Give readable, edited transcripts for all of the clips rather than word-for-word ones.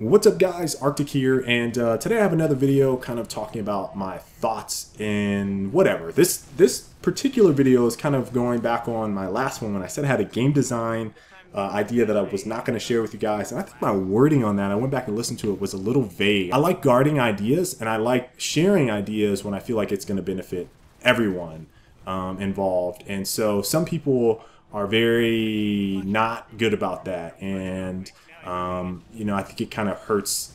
What's up guys, Arctic here, and today I have another video kind of talking about my thoughts in whatever. This particular video is kind of going back on my last one when I said I had a game design idea that I was not going to share with you guys, and I think my wording on that, I went back and listened to it, was a little vague. I like guarding ideas, and I like sharing ideas when I feel like it's going to benefit everyone involved, and so some people are very not good about that, and you know, I think it kind of hurts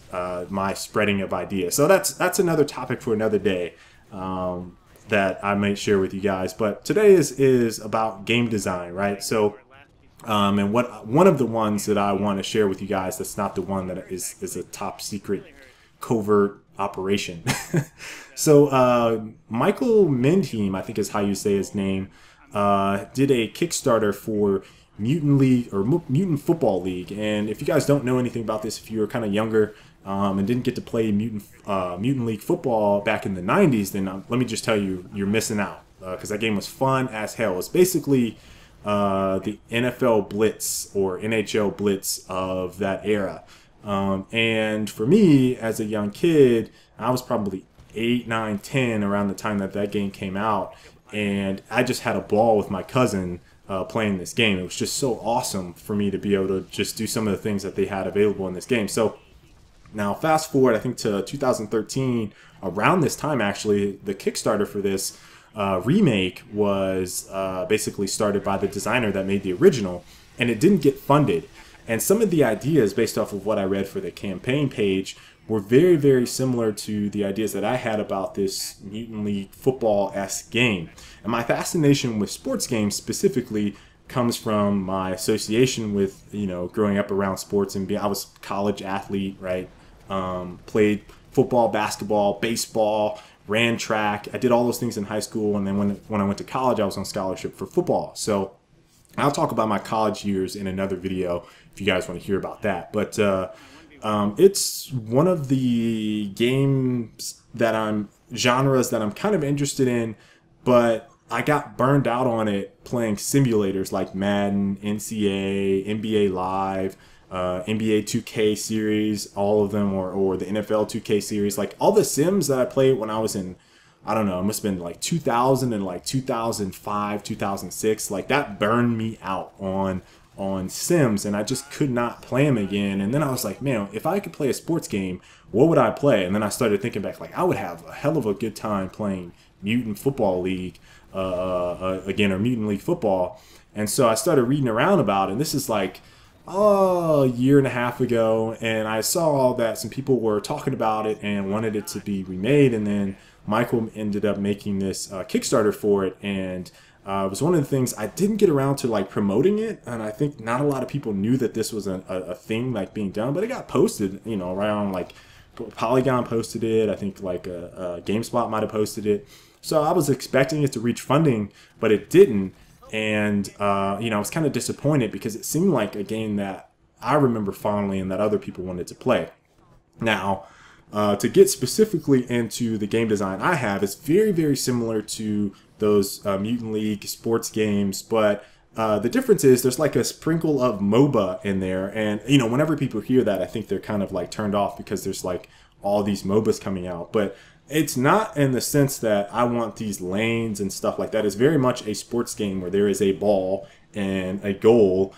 my spreading of ideas. So that's another topic for another day that I might share with you guys. But today is about game design, right? So, and one of the ones that I want to share with you guys that's not the one that is a top secret covert operation. So Michael Mendheim, I think is how you say his name, did a Kickstarter for Mutant League or Mutant Football League, and if you guys don't know anything about this, if you were kind of younger and didn't get to play Mutant League football back in the 90s, then let me just tell you, you're missing out because that game was fun as hell. It's basically the NFL Blitz or NHL Blitz of that era, and for me as a young kid, I was probably 8, 9, 10 around the time that game came out, and I just had a ball with my cousin playing this game. It was just so awesome for me to be able to just do some of the things that they had available in this game. So now fast forward, I think to 2013, around this time actually, the Kickstarter for this remake was basically started by the designer that made the original, and it didn't get funded. And some of the ideas based off of what I read for the campaign page were very, very similar to the ideas that I had about this Mutant League Football-esque game. And my fascination with sports games specifically comes from my association with, you know, growing up around sports, and I was a college athlete, right? Played football, basketball, baseball, ran track. I did all those things in high school, and then when I went to college, I was on scholarship for football. So I'll talk about my college years in another video if you guys want to hear about that. But it's one of the genres that I'm kind of interested in, but I got burned out on it playing simulators like Madden, NCAA, NBA Live, NBA 2K series, all of them, or the NFL 2K series. Like all the sims that I played when I was in, I don't know, it must have been like 2000 and like 2005, 2006. Like that burned me out on Sims, and I just could not play them again. And then I was like, man, if I could play a sports game, what would I play? And then I started thinking back, like I would have a hell of a good time playing Mutant Football League again, or Mutant League Football. And so I started reading around about it, and this is like a year and a half ago, and I saw that some people were talking about it and wanted it to be remade, and then Michael ended up making this Kickstarter for it, and it was one of the things I didn't get around to like promoting it, and I think not a lot of people knew that this was a thing like being done, but it got posted, you know, around like Polygon posted it. I think like GameSpot might have posted it. So I was expecting it to reach funding, but it didn't, and you know, I was kind of disappointed because it seemed like a game that I remember fondly and that other people wanted to play. Now, to get specifically into the game design I have, it's very, very similar to those Mutant League sports games, but the difference is there's like a sprinkle of MOBA in there, and you know, whenever people hear that, I think they're kind of like turned off because there's like all these MOBAs coming out, but it's not in the sense that I want these lanes and stuff like that. It's very much a sports game where there is a ball and a goal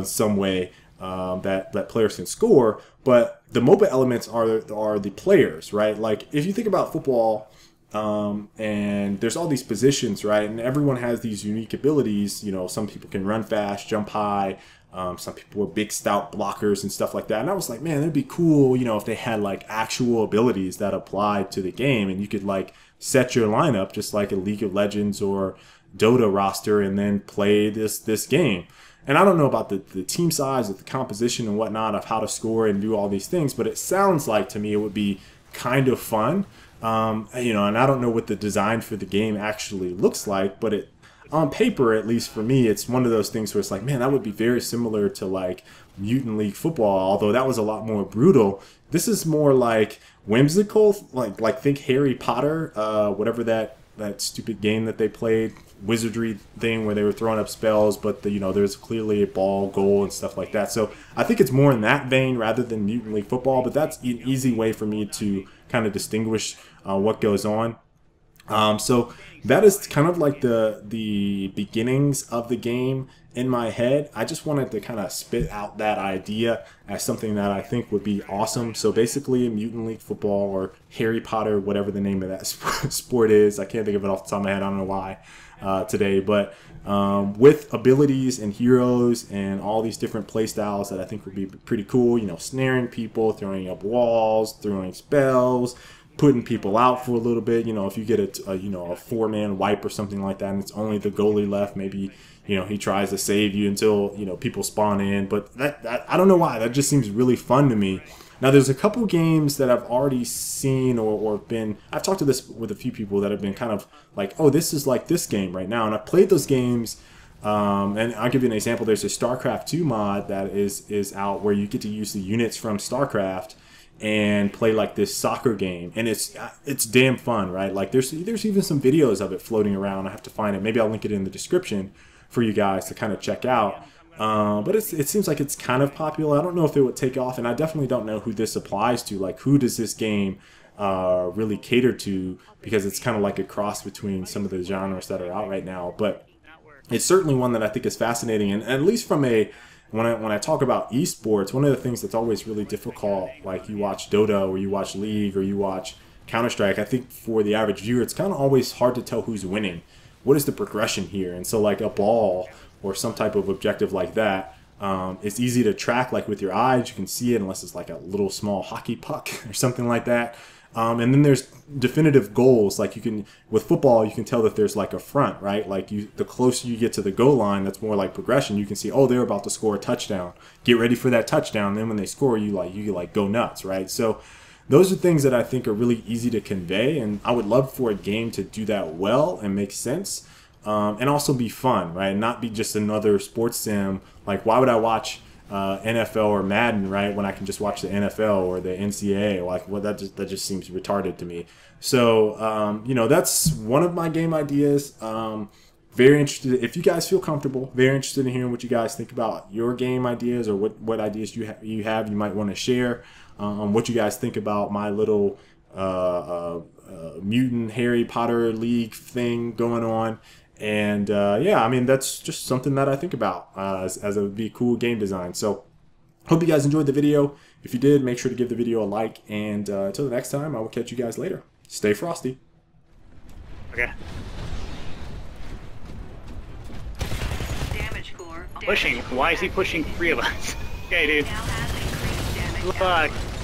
some way that players can score, but the MOBA elements are the players, right? Like if you think about football, and there's all these positions, right? And everyone has these unique abilities. You know, some people can run fast, jump high. Some people are big, stout blockers and stuff like that. And I was like, man, it'd be cool, you know, if they had like actual abilities that applied to the game, and you could like set your lineup just like a League of Legends or Dota roster, and then play this game. And I don't know about the team size, the composition and whatnot of how to score and do all these things, but it sounds like to me it would be kind of fun. You know, and I don't know what the design for the game actually looks like, but it, on paper, at least for me, it's one of those things where it's like, man, that would be very similar to like Mutant League Football, although that was a lot more brutal. This is more like whimsical, like think Harry Potter, whatever that stupid game that they played wizardry thing where they were throwing up spells, but there's clearly a ball, goal, and stuff like that. So I think it's more in that vein rather than Mutant League Football, but that's an easy way for me to kind of distinguish what goes on. So that is kind of like the beginnings of the game in my head. I just wanted to kind of spit out that idea as something that I think would be awesome. So basically, Mutant League Football or Harry Potter, whatever the name of that sport is, I can't think of it off the top of my head. I don't know why today, but with abilities and heroes and all these different play styles that I think would be pretty cool. Snaring people, throwing up walls, throwing spells, putting people out for a little bit. If you get a four-man wipe or something like that, and it's only the goalie left, maybe he tries to save you until people spawn in. But that I don't know why, that just seems really fun to me. Now there's a couple games that I've already seen or been, I've talked to this with a few people that have been kind of like, oh, this is like this game right now, and I've played those games. And I'll give you an example. There's a StarCraft 2 mod that is out where you get to use the units from StarCraft and play like this soccer game, and it's damn fun, right? Like there's even some videos of it floating around. I have to find it. Maybe I'll link it in the description for you guys to kind of check out. But it seems like it's kind of popular. I don't know if it would take off, and I definitely don't know who this applies to. Like, who does this game really cater to? Because it's kind of like a cross between some of the genres that are out right now. But it's certainly one that I think is fascinating, and at least from a when I talk about esports, one of the things that's always really difficult, like you watch Dota or you watch League or you watch Counter-Strike, I think for the average viewer, it's kind of always hard to tell who's winning. What is the progression here? And so like a ball or some type of objective like that, it's easy to track like with your eyes. You can see it unless it's like a little small hockey puck or something like that. And then there's definitive goals. Like with football, you can tell that there's like a front, right? Like the closer you get to the goal line, that's more like progression. You can see, oh, they're about to score a touchdown. Get ready for that touchdown. Then when they score, you go nuts, right? So those are things that I think are really easy to convey, and I would love for a game to do that well and make sense, and also be fun, right? And not be just another sports sim. Like, why would I watch NFL or Madden, right, when I can just watch the NFL or the NCAA? Like, well, that just seems retarded to me. So that's one of my game ideas. Very interested, if you guys feel comfortable, very interested in hearing what you guys think about your game ideas, or what ideas you might want to share. What you guys think about my little mutant Harry Potter League thing going on. And yeah, I mean, that's just something that I think about as it would be cool game design. So hope you guys enjoyed the video. If you did, make sure to give the video a like, and until the next time, I will catch you guys later. Stay frosty. Okay. Damage core. Pushing. Why is he pushing 3 of us? Okay, dude. Now has increased damage. Look.